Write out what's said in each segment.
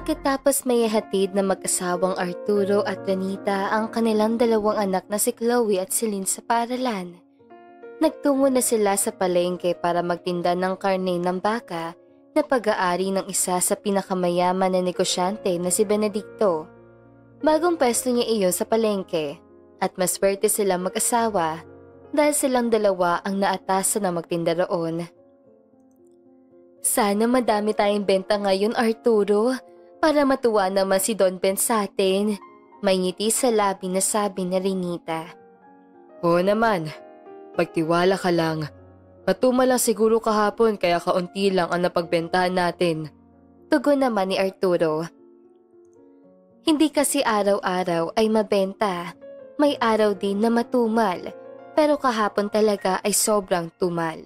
Pagkatapos may hatid na mag-asawang Arturo at Renita ang kanilang dalawang anak na si Chloe at si Lynn sa paaralan. Nagtungo na sila sa palengke para magtinda ng karne ng baka na pag-aari ng isa sa pinakamayaman na negosyante na si Benedicto. Bagong pwesto niya iyon sa palengke at maswerte silang mag-asawa dahil silang dalawa ang naatasan na magtinda roon. Sana madami tayong benta ngayon, Arturo, para matuwa naman si Don Ben sa atin. May ngiti sa labi na sabi ni Renita. Oo naman, pagtiwala ka lang. Matuma lang siguro kahapon kaya kaunti lang ang napagbentahan natin. Tugon naman ni Arturo. Hindi kasi araw-araw ay mabenta. May araw din na matumal, pero kahapon talaga ay sobrang tumal.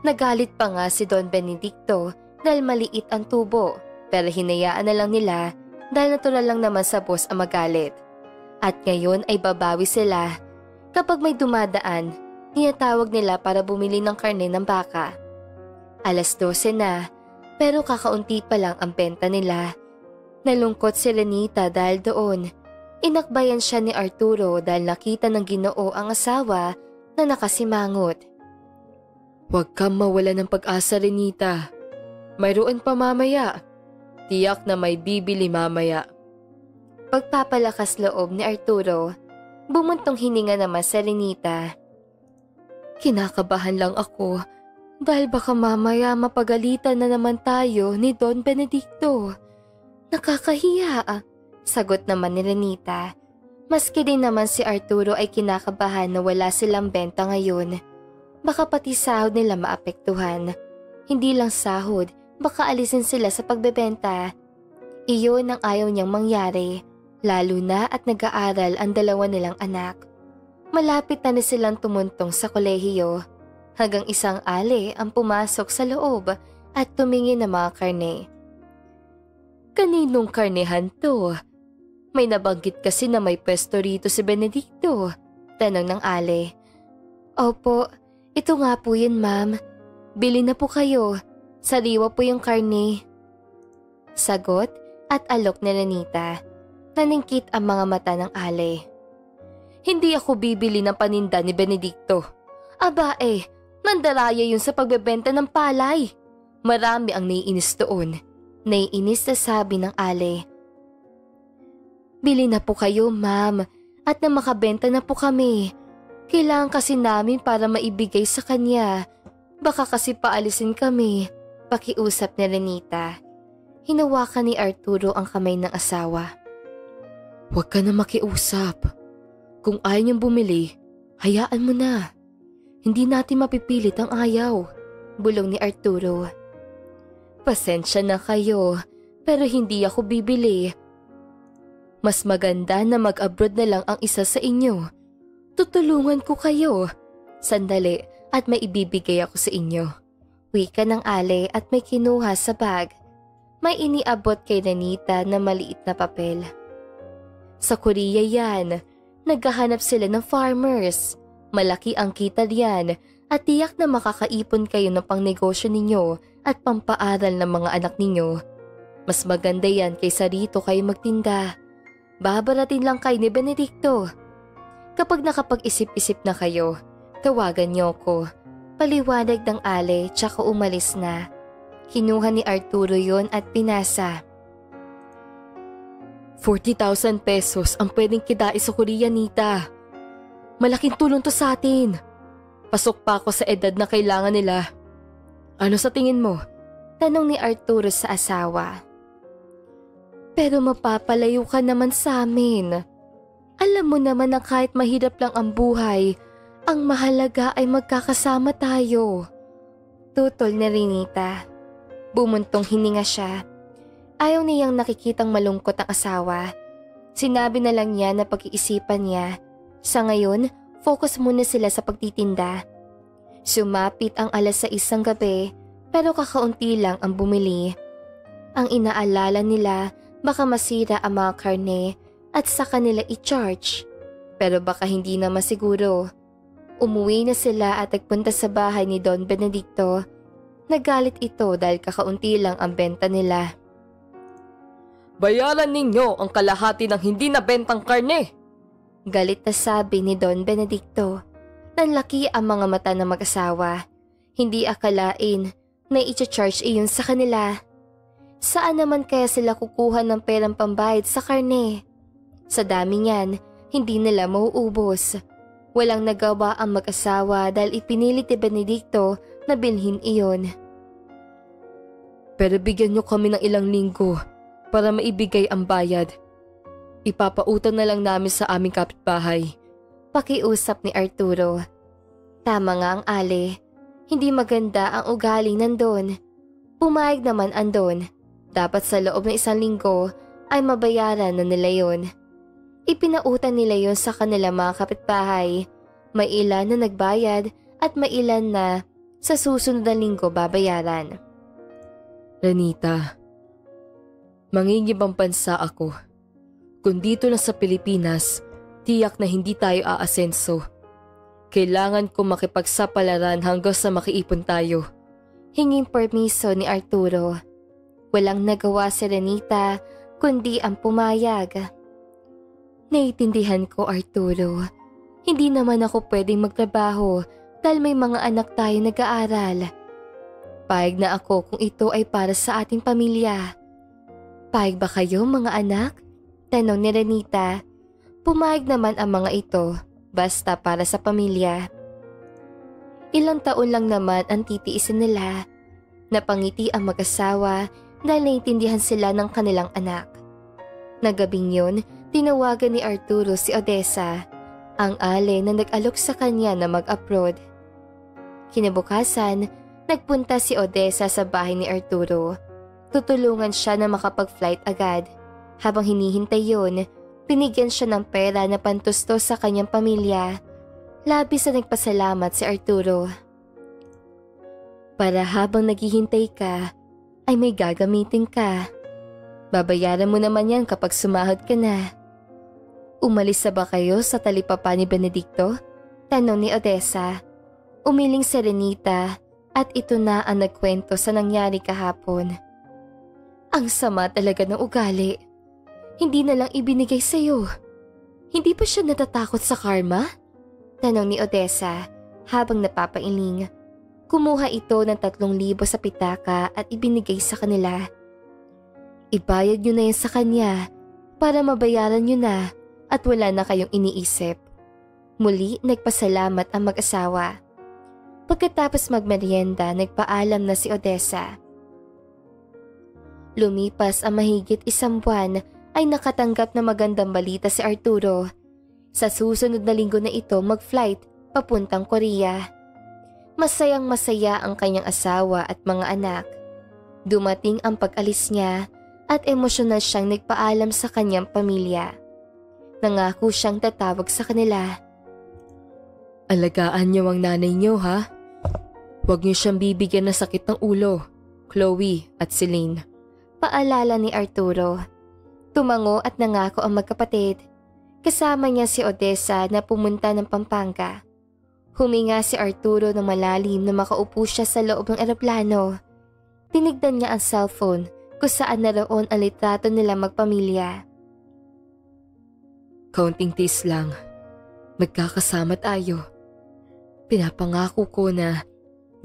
Nagalit pa nga si Don Benedicto dahil maliit ang tubo, pero hinayaan na lang nila dahil natural lang naman sa boss ang magalit. At ngayon ay babawi sila. Kapag may dumadaan, tinatawag nila para bumili ng karne ng baka. 12:00 na, pero kakaunti pa lang ang benta nila. Nalungkot si Renita dahil doon. Inakbayan siya ni Arturo dahil nakita ng Ginoo ang asawa na nakasimangot. Huwag kang mawala ng pag-asa, Renita. Mayroon pa mamaya. Tiyak na may bibili mamaya. Pagpapalakas loob ni Arturo, bumuntong hininga naman sa Renita. Kinakabahan lang ako dahil baka mamaya mapagalitan na naman tayo ni Don Benedicto. Nakakahiya, sagot naman ni Renita. Maski din naman si Arturo ay kinakabahan na wala silang benta ngayon. Baka pati sahod nila maapektuhan. Hindi lang sahod, baka alisin sila sa pagbebenta. Iyon ang ayaw niyang mangyari, lalo na at nag-aaral ang dalawa nilang anak. Malapit na silang tumuntong sa kolehiyo, hanggang isang ale ang pumasok sa loob at tumingin ng mga karne. Kaninong karnehan to? May nabanggit kasi na may pwesto rito si Benedicto, tanong ng ale. Opo, ito nga po yun, ma'am. Bili na po kayo. Sariwa po yung karne. Sagot at alok ni Renita. Naningkit ang mga mata ng ale. Hindi ako bibili ng paninda ni Benedicto. Aba mandaraya yun sa pagbebenta ng palay. Marami ang naiinis doon. Naiinis na sabi ng ale. Bili na po kayo, ma'am, at na makabenta na po kami. Kailangan kasi namin para maibigay sa kanya. Baka kasi paalisin kami. Pakiusap ni Renita. Hinawakan ni Arturo ang kamay ng asawa. Huwag ka na makiusap. Kung ayaw niyang bumili, hayaan mo na. Hindi natin mapipilit ang ayaw, bulong ni Arturo. Pasensya na kayo, pero hindi ako bibili. Mas maganda na mag-abroad na lang ang isa sa inyo. Tutulungan ko kayo. Sandali at may ibibigay ako sa inyo. Wika ng ale at may kinuha sa bag. May iniabot kay Renita na maliit na papel. Sa Korea yan. Naghahanap sila ng farmers. Malaki ang kita riyan at tiyak na makakaipon kayo ng pangnegosyo ninyo at pampaaral ng mga anak ninyo. Mas maganda yan kaysa rito kayo magtinda. Babaratin lang kayo ni Benedicto. Kapag nakapag-isip-isip na kayo, tawagan niyo ko. Paliwanag ng ale tsaka umalis na. Kinuha ni Arturo yon at pinasa. 40,000 pesos ang pwedeng kidai sa Korea, Nita. Malaking tulong to sa atin. Pasok pa ako sa edad na kailangan nila. Ano sa tingin mo? Tanong ni Arturo sa asawa. Pero mapapalayo ka naman sa amin. Alam mo naman na kahit mahirap lang ang buhay, ang mahalaga ay magkakasama tayo. Tutol ni Renita. Bumuntong hininga siya. Ayaw niyang nakikitang malungkot ang asawa. Sinabi na lang niya na pag-iisipan niya. Sa ngayon, focus muna sila sa pagtitinda. Sumapit ang 6:00 ng gabi pero kakaunti lang ang bumili. Ang inaalala nila baka masira ang mga karne at sa kanila i-charge. Pero baka hindi na masiguro. Umuwi na sila at nagpunta sa bahay ni Don Benedicto. Nagalit ito dahil kakaunti lang ang benta nila. Bayaran ninyo ang kalahati ng hindi nabentang karne. Galit na sabi ni Don Benedicto. Nanlaki ang mga mata ng mag-asawa. Hindi akalain na i-charge iyon sa kanila. Saan naman kaya sila kukuha ng perang pambayad sa karne? Sa dami niyan, hindi nila mauubos. Walang nagawa ang mag-asawa dahil ipinilit ni Benedicto na bilhin iyon. Pero bigyan niyo kami ng ilang linggo para maibigay ang bayad. Ipapautang na lang namin sa aming kapitbahay. Pakiusap ni Arturo. Tama nga ang Ale. Hindi maganda ang ugali nandun. Pumayag naman andon. Dapat sa loob ng 1 linggo ay mabayaran na nila yon. Ipinautang nila yon sa kanila mga kapitbahay. May ilan na nagbayad at may ilan na sa susunod na linggo babayaran. Renita, mangingibang bansa ako. Kung dito na sa Pilipinas, tiyak na hindi tayo aasenso. Kailangan ko makipagsapalaran hanggang sa makiipon tayo. Hinging permiso ni Arturo. Walang nagawa si Renita kundi ang pumayag. Naiintindihan ko, Arturo. Hindi naman ako pwedeng magtrabaho dahil may mga anak tayo nag-aaral. Payag na ako kung ito ay para sa ating pamilya. Payag ba kayo mga anak? Tanong ni Renita. Pumayag naman ang mga ito basta para sa pamilya. Ilang taon lang naman ang titiisin nila. Napangiti ang mag-asawa dahil naiintindihan sila ng kanilang anak. Nagabing yun, tinawagan ni Arturo si Odessa, ang Ale na nag-alok sa kanya na mag-abroad. Kinabukasan, nagpunta si Odessa sa bahay ni Arturo. Tutulungan siya na makapag-flight agad. Habang hinihintay yun, binigyan siya ng pera na pantustos sa kanyang pamilya. Labis na nagpasalamat si Arturo. Para habang naghihintay ka, ay may gagamitin ka. Babayaran mo naman yan kapag sumahod ka na. Umalis na ba kayo sa talipapa ni Benedicto? Tanong ni Odessa. Umiling si Renita at ito na ang nagkwento sa nangyari kahapon. Ang sama talaga ng ugali. Hindi na lang ibinigay sa'yo. Hindi pa siya natatakot sa karma? Tanong ni Odessa habang napapailing. Kumuha ito ng 3,000 sa pitaka at ibinigay sa kanila. Ibayad nyo na yan sa kanya para mabayaran nyo na at wala na kayong iniisip. Muli nagpasalamat ang mag-asawa. Pagkatapos magmerienda, nagpaalam na si Odessa. Lumipas ang mahigit 1 buwan ay nakatanggap na magandang balita si Arturo. Sa susunod na linggo na ito mag-flight papuntang Korea. Masayang masaya ang kanyang asawa at mga anak. Dumating ang pag-alis niya at emosyonal siyang nagpaalam sa kanyang pamilya. Nangako siyang tatawag sa kanila. Alagaan niyo ang nanay niyo ha. Huwag niyo siyang bibigyan ng sakit ng ulo, Chloe at Celine. Paalala ni Arturo. Tumango at nangako ang magkapatid. Kasama niya si Odessa na pumunta ng Pampanga. Huminga si Arturo ng malalim na makaupo siya sa loob ng eroplano. Tinignan niya ang cellphone kung saan naroon ang litrato nila magpamilya. Kaunting tiis lang. Magkakasama tayo. Pinapangako ko na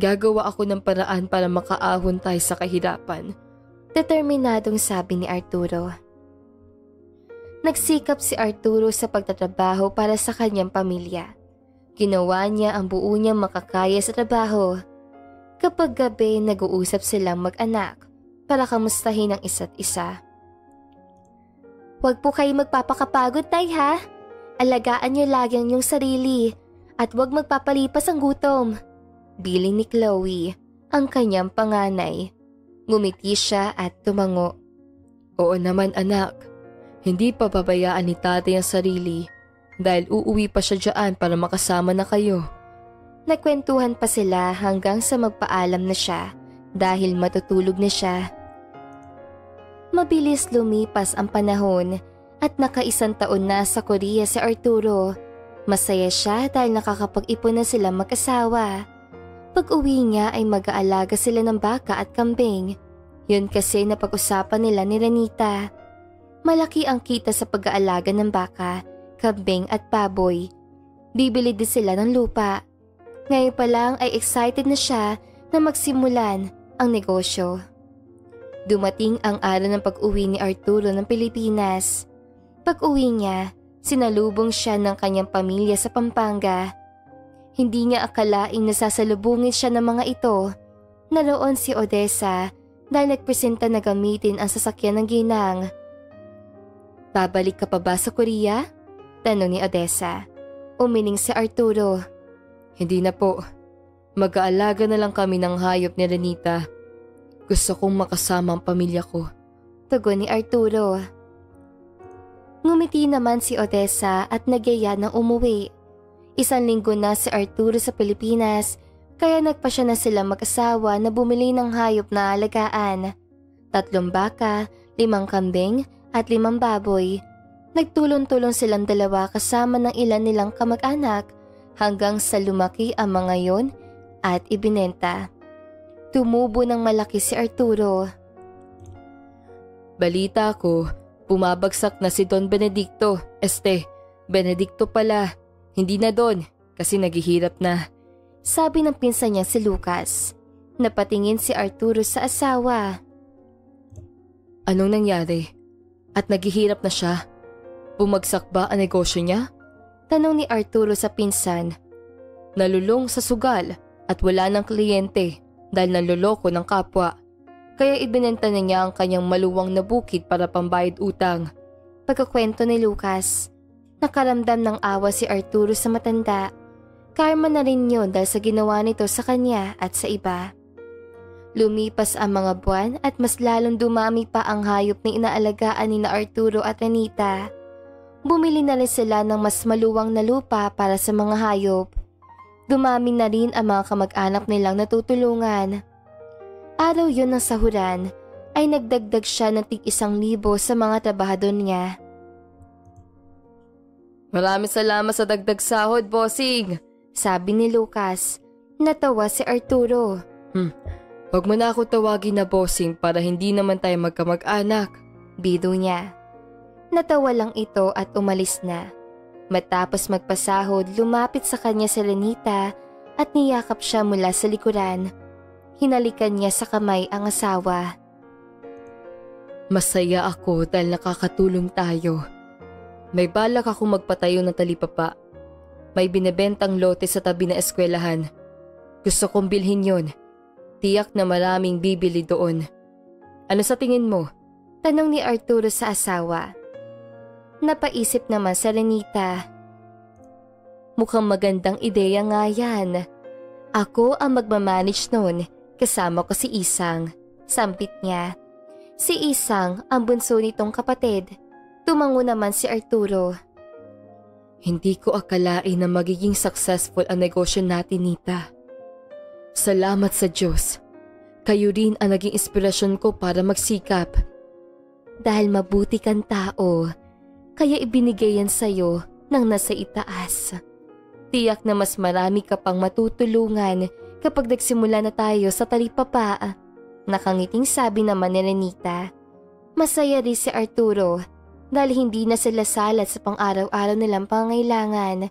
gagawa ako ng paraan para makaahon tayo sa kahirapan. Determinadong sabi ni Arturo. Nagsikap si Arturo sa pagtatrabaho para sa kanyang pamilya. Ginawa niya ang buo niyang makakaya sa trabaho. Kapag gabi, nag-uusap silang mag-anak para kamustahin ang isa't isa. Huwag po kayo magpapakapagod, tay ha? Alagaan niyo lagi ang iyong sarili at huwag magpapalipas ang gutom. Biling ni Chloe, ang kanyang panganay. Ngumiti siya at tumango. Oo naman anak, hindi pa babayaan ni tatay ang sarili dahil uuwi pa siya dyan para makasama na kayo. Nagkwentuhan pa sila hanggang sa magpaalam na siya dahil matutulog na siya. Mabilis lumipas ang panahon at naka-1 taon na sa Korea si Arturo. Masaya siya dahil nakakapag-ipon na sila mag-asawa. Pag-uwi niya ay mag-aalaga sila ng baka at kambing. Yun kasi napag-usapan nila ni Renita. Malaki ang kita sa pag-aalaga ng baka, kambing at baboy. Bibili din sila ng lupa. Ngayon pa lang ay excited na siya na magsimulan ang negosyo. Dumating ang araw ng pag-uwi ni Arturo ng Pilipinas. Pag-uwi niya, sinalubong siya ng kanyang pamilya sa Pampanga. Hindi niya akalaing nasasalubungin siya ng mga ito. Naroon si Odessa dahil nagpresenta na gamitin ang sasakyan ng ginang. "Babalik ka pa ba sa Korea?" tanong ni Odessa. Umiling si Arturo. "Hindi na po. Mag-aalaga na lang kami ng hayop ni Renita. Gusto kong makasama ang pamilya ko," tugon ni Arturo. Ngumiti naman si Odessa at nagyaya ng umuwi. 1 linggo na si Arturo sa Pilipinas, kaya nagpasya na sila mag-asawa na bumili ng hayop na alagaan. 3 baka, 5 kambing at 5 baboy. Nagtulong-tulong silang dalawa kasama ng ilan nilang kamag-anak hanggang sa lumaki ang mga yon at ibinenta. Tumubo ng malaki si Arturo. "Balita ko, bumabagsak na si Don Benedicto. Benedicto pala. Hindi na Don kasi naghihirap na," sabi ng pinsan niya si Lucas. Napatingin si Arturo sa asawa. "Anong nangyari? At naghihirap na siya? Bumagsak ba ang negosyo niya?" tanong ni Arturo sa pinsan. "Nalulong sa sugal at wala ng kliyente dahil naloloko ng kapwa. Kaya ibinenta na niya ang kanyang maluwang na bukid para pambayad utang." Pagkakwento ni Lucas. Nakaramdam ng awa si Arturo sa matanda. Karma na rin yun dahil sa ginawa nito sa kanya at sa iba. Lumipas ang mga buwan at mas lalong dumami pa ang hayop na inaalagaan ni Arturo at Renita. Bumili na rin sila ng mas maluwang na lupa para sa mga hayop. Dumami na rin ang mga kamag-anak nilang natutulungan. Araw yun ng sahuran ay nagdagdag siya ng tig-1,000 sa mga trabahador niya. "Maraming salamat sa dagdag sahod, bossing," sabi ni Lucas. Natawa si Arturo. Wag mo na ako tawagin na bossing para hindi naman tayo magkamag-anak," biro niya. Natawa lang ito at umalis na. Matapos magpasahod, lumapit sa kanya si Renita at niyakap siya mula sa likuran. Hinalikan niya sa kamay ang asawa. "Masaya ako dahil nakakatulong tayo. May balak akong magpatayo ng talipapa. May binebentang lote sa tabi ng eskwelahan. Gusto kong bilhin yon. Tiyak na maraming bibili doon. Ano sa tingin mo?" tanong ni Arturo sa asawa. Napaisip naman si Renita. "Mukhang magandang ideya nga yan. Ako ang magmamanage noon, kasama ko si Isang," sampit niya. Si Isang ang bunso nitong kapatid. Tumango naman si Arturo. "Hindi ko akalain na magiging successful ang negosyo natin, Nita. Salamat sa Diyos. Kayo rin ang naging inspirasyon ko para magsikap. Dahil mabuti kang tao, kaya ibinigay yan sa'yo ng nasa itaas. Tiyak na mas marami ka pang matutulungan kapag nagsimula na tayo sa talipapa." Nakangiting sabi naman ni Renita. Masaya rin si Arturo dahil hindi na sila salat sa pang-araw-araw nilang pangailangan.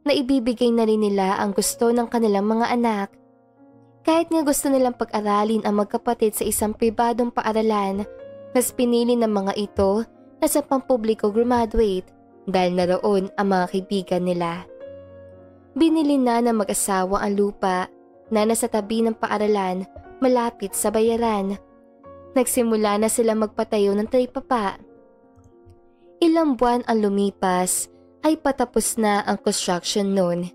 Naibibigay na rin nila ang gusto ng kanilang mga anak. Kahit nga gusto nilang pag-aralin ang magkapatid sa isang pribadong paaralan, mas pinili ng mga ito na sa pampubliko graduate dahil naroon ang mga kaibigan nila. Binili na ng mag-asawa ang lupa na nasa tabi ng paaralan malapit sa bayaran. Nagsimula na sila magpatayo ng talipapa. Ilang buwan ang lumipas ay patapos na ang construction noon.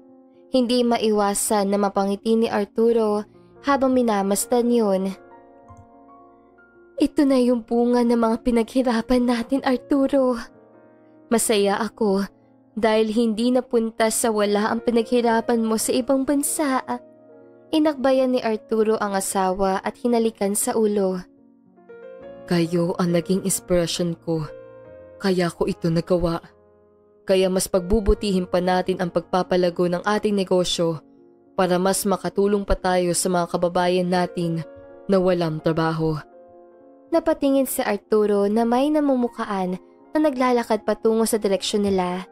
Hindi maiwasan na mapangiti ni Arturo habang minamasdan yun. "Ito na yung bunga ng mga pinaghirapan natin, Arturo. Masaya ako dahil hindi napunta sa wala ang pinaghirapan mo sa ibang bansa." Inakbayan ni Arturo ang asawa at hinalikan sa ulo. "Kayo ang naging inspirasyon ko. Kaya ko ito nagawa. Kaya mas pagbubutihin pa natin ang pagpapalago ng ating negosyo para mas makatulong pa tayo sa mga kababayan natin na walang trabaho." Napatingin si Arturo na may namumukaan na naglalakad patungo sa direksyon nila.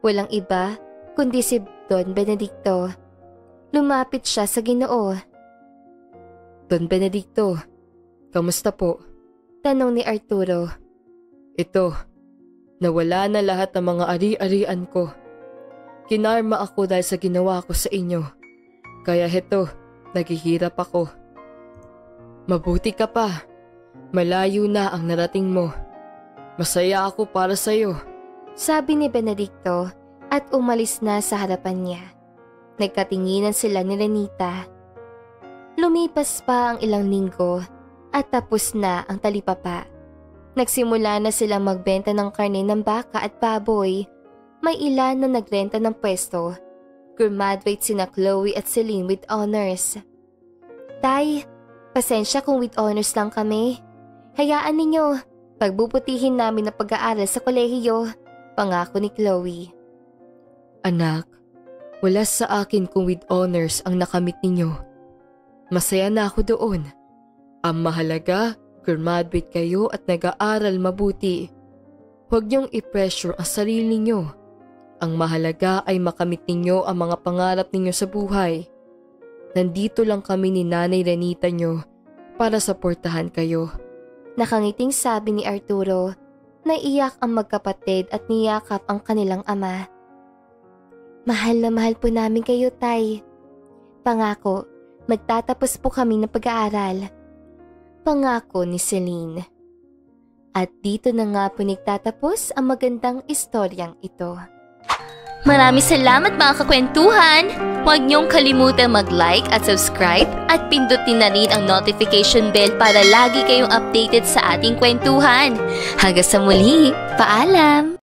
Walang iba kundi si Don Benedicto. Lumapit siya sa Ginoo. Don Benedicto, kamusta po? Tanong ni Arturo. Ito, nawala na lahat ng mga ari-arian ko. Kinarma ako dahil sa ginawa ko sa inyo. Kaya heto, naghihirap ako. Mabuti ka pa. Malayo na ang narating mo. Masaya ako para sa'yo. Sabi ni Benedicto at umalis na sa harapan niya. Nagkatinginan sila ni Renita. Lumipas pa ang ilang linggo at tapos na ang talipapa. Nagsimula na silang magbenta ng karne ng baka at baboy. May ilan na nagrenta ng pwesto. Graduate sina Chloe at Celine with honors. Tay, pasensya kung with honors lang kami. Hayaan ninyo, pagbubutihin namin ang pag-aaral sa kolehiyo, pangako ni Chloe. Anak, wala sa akin kung with honors ang nakamit ninyo. Masaya na ako doon. Ang mahalaga, graduate kayo at nag-aaral mabuti. Huwag niyong i-pressure ang sarili niyo. Ang mahalaga ay makamit ninyo ang mga pangarap ninyo sa buhay. Nandito lang kami ni Nanay Renita niyo para suportahan kayo. Nakangiting sabi ni Arturo. Naiyak ang magkapatid at niyakap ang kanilang ama. Mahal na mahal po namin kayo, Tay. Pangako, magtatapos po kami ng pag-aaral. Pangako ni Celine. At dito na nga po nagtatapos ang magandang istoryang ito. Maraming salamat mga kakwentuhan! Huwag niyong kalimutan mag-like at subscribe at pindutin na rin ang notification bell para lagi kayong updated sa ating kwentuhan. Hanggang sa muli, paalam!